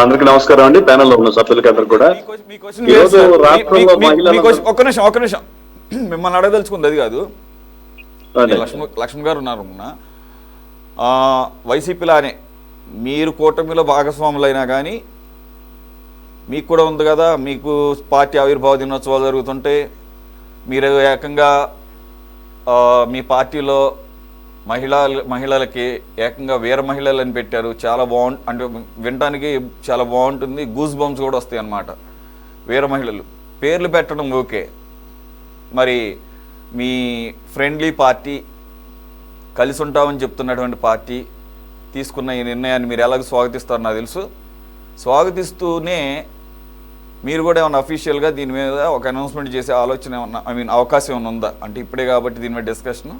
అందరికి నమస్కారం అండి. ప్యానెల్లో ఉన్న సభ్యులకి అందరు కూడా ఈరోజు రాష్ట్రంలో ఒక్క నిమిషం మిమ్మల్ని అడగదలుచుకుంది అది కాదు. లక్ష్మణ్ గారు ఉన్నారు మొన్న వైసీపీలానే మీరు కూటమిలో భాగస్వాములైనా కానీ మీకు కూడా ఉంది కదా, మీకు పార్టీ ఆవిర్భావ దినోత్సవాలు జరుగుతుంటే మీరు ఏకంగా మీ పార్టీలో మహిళలకి ఏకంగా వీర మహిళలని పెట్టారు. చాలా అంటే వినడానికి చాలా బాగుంటుంది, గూస్ బంప్స్ కూడా వస్తాయి అన్నమాట. వీర మహిళలు పేర్లు పెట్టడం ఓకే, మరి మీ ఫ్రెండ్లీ పార్టీ కలిసి ఉంటామని చెప్తున్నటువంటి పార్టీ తీసుకున్న ఈ నిర్ణయాన్ని మీరు ఎలాగో స్వాగతిస్తారో నాకు తెలుసు. స్వాగతిస్తూనే మీరు కూడా ఏమన్నా అఫీషియల్గా దీని మీద ఒక అనౌన్స్మెంట్ చేసే ఆలోచన ఏమన్నా అవకాశం ఏమైనా ఉందా? అంటే ఇప్పుడే కాబట్టి దీని మీద డిస్కషన్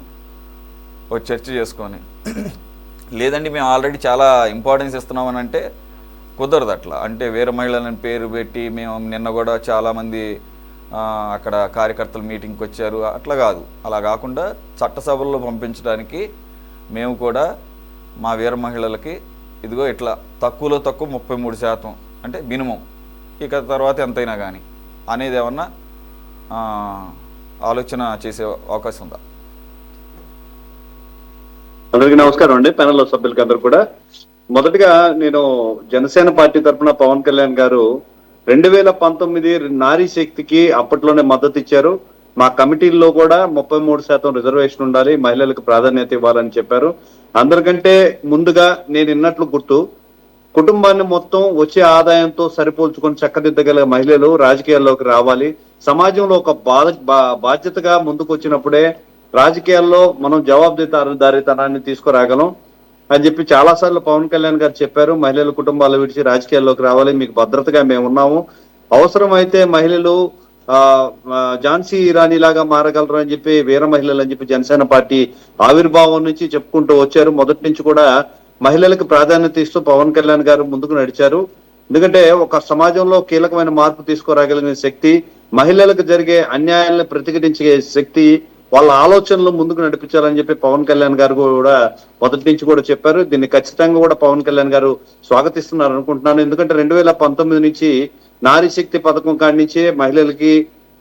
ఒక చర్చ చేసుకొని, లేదండి మేము ఆల్రెడీ చాలా ఇంపార్టెన్స్ ఇస్తున్నామని అంటే కుదరదు అట్లా. అంటే వేరే మహిళలని పేరు పెట్టి మేము నిన్న కూడా చాలామంది అక్కడ కార్యకర్తలు మీటింగ్కి వచ్చారు, అట్లా కాదు. అలా కాకుండా చట్టసభల్లో పంపించడానికి మేము కూడా మా వీర మహిళలకి ఇదిగో ఇట్లా తక్కువలో తక్కువ 33% అంటే మినిమం, ఇక తర్వాత ఎంతైనా కానీ అనేది ఏమన్నా ఆలోచన చేసే అవకాశం ఉందా? అందరికీ నమస్కారం అండి. ప్యానెల్లో సభ్యులకి అందరు కూడా మొదటిగా నేను జనసేన పార్టీ తరఫున పవన్ కళ్యాణ్ గారు 2019 నారీ శక్తికి అప్పట్లోనే మద్దతు ఇచ్చారు. మా కమిటీల్లో కూడా 33% రిజర్వేషన్ ఉండాలి, మహిళలకు ప్రాధాన్యత ఇవ్వాలని చెప్పారు. అందరికంటే ముందుగా నేను ఇన్నట్లు గుర్తు, కుటుంబాన్ని మొత్తం వచ్చే ఆదాయంతో సరిపోల్చుకొని చక్కదిద్దగల మహిళలు రాజకీయాల్లోకి రావాలి. సమాజంలో ఒక బాధ్యతగా ముందుకు వచ్చినప్పుడే రాజకీయాల్లో మనం జవాబుదారీతనాన్ని తీసుకురాగలం అని చెప్పి చాలాసార్లు పవన్ కళ్యాణ్ గారు చెప్పారు. మహిళల కుటుంబాలు విడిచి రాజకీయాల్లోకి రావాలి, మీకు భద్రతగా మేము ఉన్నాము, అవసరమైతే మహిళలు ఝాన్సీ ఇరానీ లాగా మారగలరు అని చెప్పి వీర మహిళలు అని చెప్పి జనసేన పార్టీ ఆవిర్భావం నుంచి చెప్పుకుంటూ వచ్చారు. మొదటి నుంచి కూడా మహిళలకు ప్రాధాన్యత ఇస్తూ పవన్ కళ్యాణ్ గారు ముందుకు నడిచారు. ఎందుకంటే ఒక సమాజంలో కీలకమైన మార్పు తీసుకురాగలిగిన శక్తి, మహిళలకు జరిగే అన్యాయాలను ప్రతిఘటించే శక్తి, వాళ్ళ ఆలోచనలు ముందుకు నడిపించాలని చెప్పి పవన్ కళ్యాణ్ గారు కూడా మొదటి నుంచి కూడా చెప్పారు. దీన్ని ఖచ్చితంగా కూడా పవన్ కళ్యాణ్ గారు స్వాగతిస్తున్నారు అనుకుంటున్నాను. ఎందుకంటే 2019 నుంచి నారీ శక్తి పథకం కాడి నుంచి మహిళలకి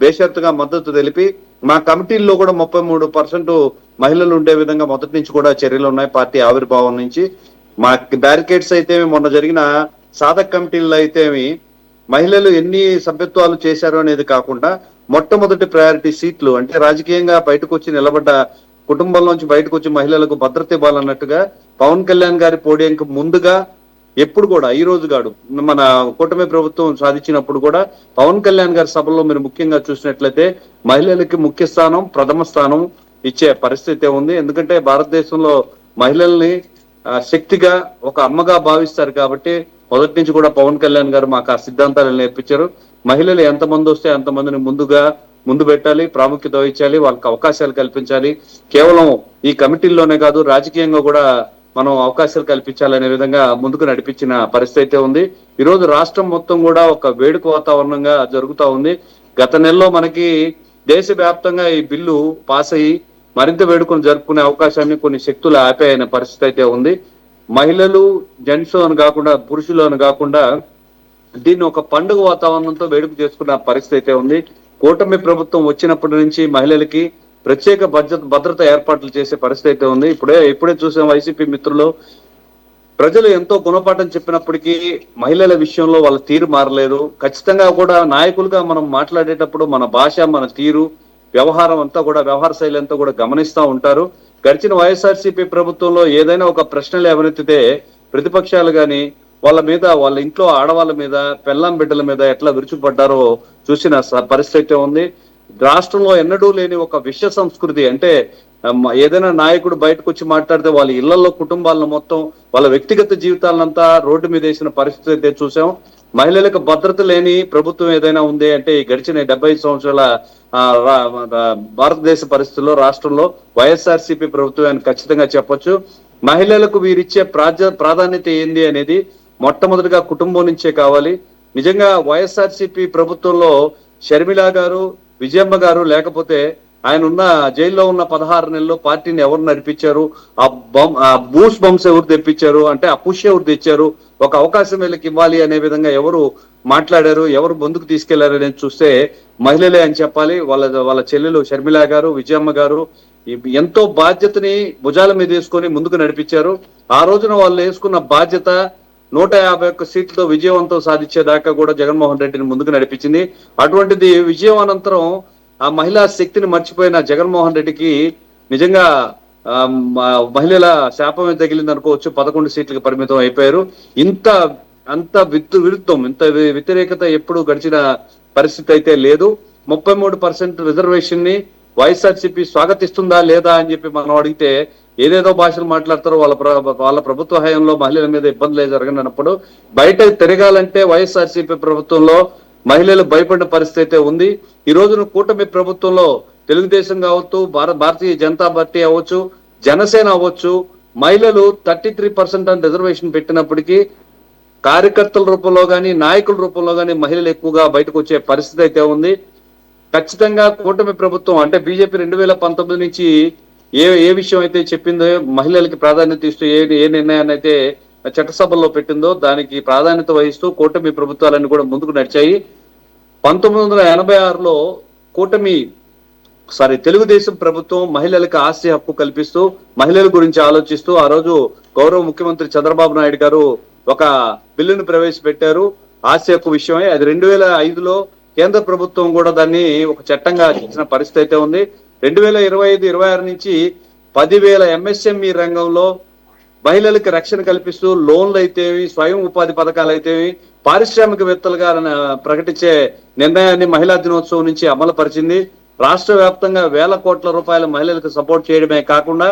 బేషరతుగా మద్దతు తెలిపి మా కమిటీల్లో కూడా 33% మహిళలు ఉండే విధంగా మొదటి నుంచి కూడా చర్యలు ఉన్నాయి. పార్టీ ఆవిర్భావం నుంచి మా బ్యారికేడ్స్ అయితే మొన్న జరిగిన సాధక కమిటీల్లో అయితేమి మహిళలు ఎన్ని సభ్యత్వాలు చేశారు అనేది కాకుండా మొట్టమొదటి ప్రయారిటీ సీట్లు అంటే రాజకీయంగా బయటకు వచ్చి నిలబడ్డ కుటుంబంలోంచి బయటకు వచ్చి మహిళలకు భద్రత ఇవ్వాలన్నట్టుగా పవన్ కళ్యాణ్ గారి పోడియంకి ముందుగా ఎప్పుడు కూడా ఈ రోజు కాదు, మన కూటమి ప్రభుత్వం సాధించినప్పుడు కూడా పవన్ కళ్యాణ్ గారి సభల్లో మీరు ముఖ్యంగా చూసినట్లయితే మహిళలకి ముఖ్య స్థానం, ప్రథమ స్థానం ఇచ్చే పరిస్థితి ఉంది. ఎందుకంటే భారతదేశంలో మహిళల్ని శక్తిగా ఒక అమ్మగా భావిస్తారు కాబట్టి మొదటి నుంచి కూడా పవన్ కళ్యాణ్ గారు మాకు ఆ సిద్ధాంతాలను నేర్పించారు. మహిళలు ఎంతమంది వస్తే అంతమందిని ముందు పెట్టాలి, ప్రాముఖ్యత వహించాలి, వాళ్ళకి అవకాశాలు కల్పించాలి. కేవలం ఈ కమిటీల్లోనే కాదు, రాజకీయంగా కూడా మనం అవకాశాలు కల్పించాలనే విధంగా ముందుకు నడిపించిన పరిస్థితి ఉంది. ఈరోజు రాష్ట్రం మొత్తం కూడా ఒక వేడుక వాతావరణంగా జరుగుతూ ఉంది. గత నెలలో మనకి దేశవ్యాప్తంగా ఈ బిల్లు పాస్ అయ్యి మరింత వేడుకను జరుపుకునే అవకాశాన్ని కొన్ని శక్తులు ఆపేయన పరిస్థితి అయితే ఉంది. మహిళలు జెంట్స్ అని కాకుండా, పురుషులు అని కాకుండా దీన్ని ఒక పండుగ వాతావరణంతో వేడుక చేసుకున్న పరిస్థితి అయితే ఉంది. కూటమి ప్రభుత్వం వచ్చినప్పటి నుంచి మహిళలకి ప్రత్యేక భద్రత ఏర్పాట్లు చేసే పరిస్థితి అయితే ఉంది. ఇప్పుడే చూసాం వైసీపీ మిత్రులు ప్రజలు ఎంతో గుణపాఠం చెప్పినప్పటికీ మహిళల విషయంలో వాళ్ళ తీరు మారలేదు. ఖచ్చితంగా కూడా నాయకులుగా మనం మాట్లాడేటప్పుడు మన భాష, మన తీరు, వ్యవహారం అంతా కూడా, వ్యవహార శైలి అంతా కూడా గమనిస్తూ ఉంటారు. గడిచిన వైఎస్ఆర్సీపీ ప్రభుత్వంలో ఏదైనా ఒక ప్రశ్నలు ఎవరెత్తితే ప్రతిపక్షాలు కానీ వాళ్ళ ఇంట్లో ఆడవాళ్ళ మీద, పెళ్ళాం బిడ్డల మీద ఎట్లా విరుచుపడ్డారో చూసిన పరిస్థితి ఉంది. రాష్ట్రంలో ఎన్నడూ లేని ఒక విష సంస్కృతి, అంటే ఏదైనా నాయకుడు బయటకు వచ్చి మాట్లాడితే వాళ్ళ ఇళ్లలో కుటుంబాలను మొత్తం వాళ్ళ వ్యక్తిగత జీవితాలంతా రోడ్డు మీద వేసిన పరిస్థితి అయితే చూసాం. మహిళలకు భద్రత లేని ప్రభుత్వం ఏదైనా ఉంది అంటే ఈ గడిచిన 75 సంవత్సరాల భారతదేశ పరిస్థితుల్లో రాష్ట్రంలో వైఎస్ఆర్సీపీ ప్రభుత్వం ఖచ్చితంగా చెప్పొచ్చు. మహిళలకు వీరిచ్చే ప్రాధాన్యత ఏంది అనేది మొట్టమొదటిగా కుటుంబం నుంచే కావాలి. నిజంగా వైఎస్ఆర్సీపీ ప్రభుత్వంలో షర్మిల గారు, విజయమ్మ గారు లేకపోతే ఆయన ఉన్న జైల్లో ఉన్న 16 నెలల్లో పార్టీని ఎవరు నడిపించారు, ఆ బూస్ బంప్స్ ఎవరు తెప్పించారు, అంటే ఆ పుష్ ఎవరు తెచ్చారు, ఒక అవకాశం వీళ్ళకి ఇవ్వాలి అనే విధంగా ఎవరు మాట్లాడారు, ఎవరు ముందుకు తీసుకెళ్లారు అనేది చూస్తే మహిళలే అని చెప్పాలి. వాళ్ళ చెల్లెలు షర్మిల గారు, విజయమ్మ గారు ఎంతో బాధ్యతని భుజాల మీద వేసుకొని ముందుకు నడిపించారు. ఆ రోజున వాళ్ళు వేసుకున్న బాధ్యత 151 సీట్లతో విజయవంతం సాధించేదాకా కూడా జగన్మోహన్ రెడ్డిని ముందుకు నడిపించింది. అటువంటిది విజయం అనంతరం ఆ మహిళా శక్తిని మర్చిపోయిన జగన్మోహన్ రెడ్డికి నిజంగా మహిళల శాపమే తగిలింది అనుకోవచ్చు. 11 సీట్లకు పరిమితం అయిపోయారు. అంత విరుద్ధం, ఇంత వ్యతిరేకత ఎప్పుడు గడిచిన పరిస్థితి అయితే లేదు. 33% రిజర్వేషన్ ని వైఎస్ఆర్సీపీ స్వాగతిస్తుందా లేదా అని చెప్పి మనం అడిగితే ఏదేదో భాషలు మాట్లాడతారో. వాళ్ళ ప్రభుత్వ హయాంలో మహిళల మీద ఇబ్బందులు జరగనప్పుడు బయట తిరగాలంటే వైఎస్ఆర్సీపీ ప్రభుత్వంలో మహిళలు భయపడిన పరిస్థితి అయితే ఉంది. ఈ రోజున కూటమి ప్రభుత్వంలో తెలుగుదేశం కావచ్చు, భారతీయ జనతా పార్టీ అవ్వచ్చు, జనసేన అవ్వచ్చు, మహిళలు 33% అని రిజర్వేషన్ పెట్టినప్పటికీ కార్యకర్తల రూపంలో కానీ నాయకుల రూపంలో కానీ మహిళలు ఎక్కువగా బయటకు వచ్చే పరిస్థితి అయితే ఉంది. ఖచ్చితంగా కూటమి ప్రభుత్వం అంటే బీజేపీ 2019 నుంచి ఏ విషయం అయితే చెప్పిందో, మహిళలకి ప్రాధాన్యత ఇస్తూ ఏ నిర్ణయాన్ని అయితే చట్టసభల్లో పెట్టిందో దానికి ప్రాధాన్యత వహిస్తూ కూటమి ప్రభుత్వాలన్నీ కూడా ముందుకు నడిచాయి. 1986లో తెలుగుదేశం ప్రభుత్వం మహిళలకు ఆస్తి హక్కు కల్పిస్తూ మహిళల గురించి ఆలోచిస్తూ ఆ రోజు గౌరవ ముఖ్యమంత్రి చంద్రబాబు నాయుడు గారు ఒక బిల్లును ప్రవేశపెట్టారు ఆస్తి హక్కు విషయమై. అది 2005లో కేంద్ర ప్రభుత్వం కూడా దాన్ని ఒక చట్టంగా చేసిన పరిస్థితి అయితే ఉంది. 2025-26 నుంచి 10,000 MSME రంగంలో మహిళలకు రక్షణ కల్పిస్తూ లోన్లు అయితేవి, స్వయం ఉపాధి పథకాలు అయితేవి, పారిశ్రామికవేత్తలుగా ప్రకటించే నిర్ణయాన్ని మహిళా దినోత్సవం నుంచి అమలు పరిచింది. రాష్ట్ర వ్యాప్తంగా వేల కోట్ల రూపాయల మహిళలకు సపోర్ట్ చేయడమే కాకుండా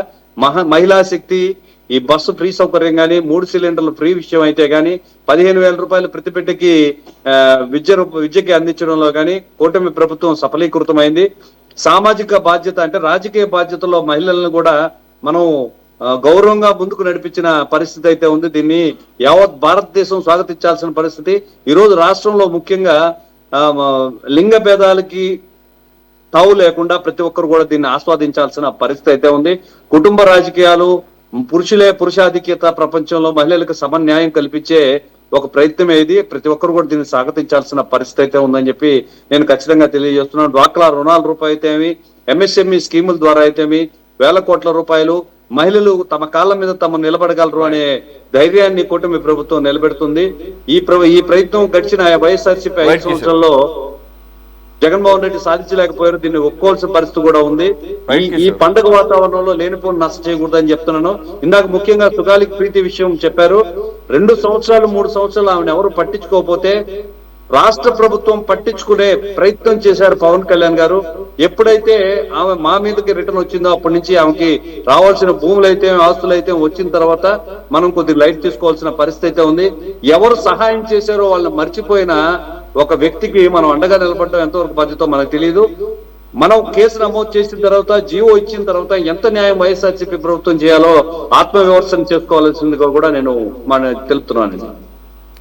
మహిళా శక్తి ఈ బస్సు ఫ్రీ సౌకర్యం కానీ, 3 సిలిండర్లు ఫ్రీ విషయం అయితే కానీ, 15,000 రూపాయలు ప్రతి బిడ్డకి విద్యకి అందించడంలో కానీ కూటమి ప్రభుత్వం సఫలీకృతమైంది. సామాజిక బాధ్యత అంటే రాజకీయ బాధ్యతలో మహిళలను కూడా మనం గౌరవంగా ముందుకు నడిపించిన పరిస్థితి అయితే ఉంది. దీన్ని యావత్ భారతదేశం స్వాగతించాల్సిన పరిస్థితి. ఈ రోజు రాష్ట్రంలో ముఖ్యంగా లింగ భేదాలకి తావు లేకుండా ప్రతి ఒక్కరు కూడా దీన్ని ఆస్వాదించాల్సిన పరిస్థితి అయితే ఉంది. కుటుంబ రాజకీయాలు, పురుషాధిక్యత ప్రపంచంలో మహిళలకు సమన్యాయం కల్పించే ఒక ప్రయత్నం ఏది. ప్రతి ఒక్కరు కూడా దీన్ని స్వాగతించాల్సిన పరిస్థితి అయితే ఉందని చెప్పి నేను ఖచ్చితంగా తెలియజేస్తున్నాను. డ్వాక్రా రుణాల రూపాయి అయితేమి, MSME స్కీముల ద్వారా అయితేమి వేల కోట్ల రూపాయలు మహిళలు తమ కాళ్ళ మీద తమ నిలబడగలరు అనే ధైర్యాన్ని కూటమి ప్రభుత్వం నిలబెడుతుంది. ఈ ప్రయత్నం గడిచిన వైఎస్ఆర్సీపీ 5 సంవత్సరాల్లో జగన్మోహన్ రెడ్డి సాధించలేకపోయారు. దీన్ని ఒప్పుకోవాల్సిన పరిస్థితి కూడా ఉంది. ఈ పండుగ వాతావరణంలో లేనిపోని నష్టం చేయకూడదని చెప్తున్నాను. ఇందాక ముఖ్యంగా సుగాలికి ప్రీతి విషయం చెప్పారు. 2 సంవత్సరాలు 3 సంవత్సరాలు ఆమెను ఎవరు పట్టించుకోకపోతే రాష్ట్ర ప్రభుత్వం పట్టించుకునే ప్రయత్నం చేశారు పవన్ కళ్యాణ్ గారు. ఎప్పుడైతే ఆమె మా మీదకి రిటర్న్ వచ్చిందో అప్పటి నుంచి ఆమెకి రావాల్సిన భూములు అయితే, ఆస్తులు అయితే వచ్చిన తర్వాత మనం కొద్ది లైట్ తీసుకోవాల్సిన పరిస్థితి అయితే ఉంది. ఎవరు సహాయం చేశారో వాళ్ళని మర్చిపోయిన ఒక వ్యక్తికి మనం అండగా నిలబడటం ఎంతవరకు బాధ్యతో మనకు తెలియదు. మనం కేసు నమోదు చేసిన తర్వాత, జీవో ఇచ్చిన తర్వాత ఎంత న్యాయం వైఎస్ఆర్సీపీ ప్రభుత్వం చేయాలో ఆత్మవిమర్శన చేసుకోవాల్సిందిగా కూడా నేను తెలుపుతున్నాను.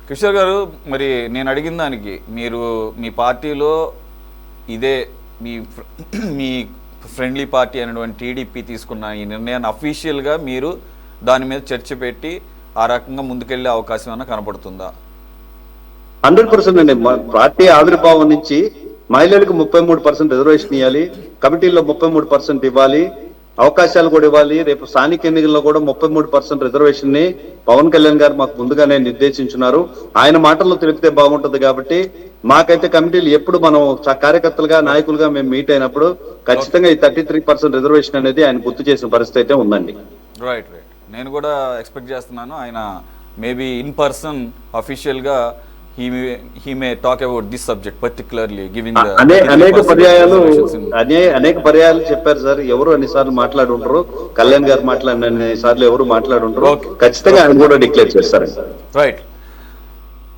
కిషోర్ గారు, మరి నేను అడిగిన దానికి మీరు మీ పార్టీలో ఇదే మీ ఫ్రెండ్లీ పార్టీ అయినటువంటి టీడీపీ తీసుకున్న ఈ నిర్ణయాన్ని అఫీషియల్గా మీరు దాని మీద చర్చ పెట్టి ఆ రకంగా ముందుకెళ్లే అవకాశం ఏమైనా కనపడుతుందా? 100% అండి. పార్టీ ఆవిర్భావం నుంచి మహిళలకు 33% రిజర్వేషన్ ఇవ్వాలి, కమిటీల్లో 33% ఇవ్వాలి, అవకాశాలు కూడా ఇవ్వాలి. రేపు స్థానిక ఎన్నికల్లో కూడా 33% రిజర్వేషన్ ని పవన్ కళ్యాణ్ గారు మాకు ముందుగానే నిర్దేశించున్నారు. ఆయన మాటల్లో తెలిపితే బాగుంటుంది. కాబట్టి మాకైతే కమిటీలు ఎప్పుడు మనం కార్యకర్తలుగా, నాయకులుగా మేము మీట్ అయినప్పుడు ఖచ్చితంగా ఈ 33% రిజర్వేషన్ అనేది ఆయన గుర్తు చేసిన పరిస్థితి అయితే ఉందండి. రైట్. నేను కూడా ఎక్స్పెక్ట్ చేస్తున్నాను ఆయన మేబీ ఇన్ పర్సన్ అఫీషియల్ గా he may talk about this subject particularly giving the అనేక పర్యాయాలు చెప్పారు సార్. ఎవరు అన్నిసార్లు మాట్లాడి ఉంటారు, కళ్యాణ్ గారు మాట్లాడిన అన్ని సార్లు ఎవరు మాట్లాడి ఉంటారు. ఖచ్చితంగా ఆయన కూడా డిక్లేర్ చేస్తారు. రైట్.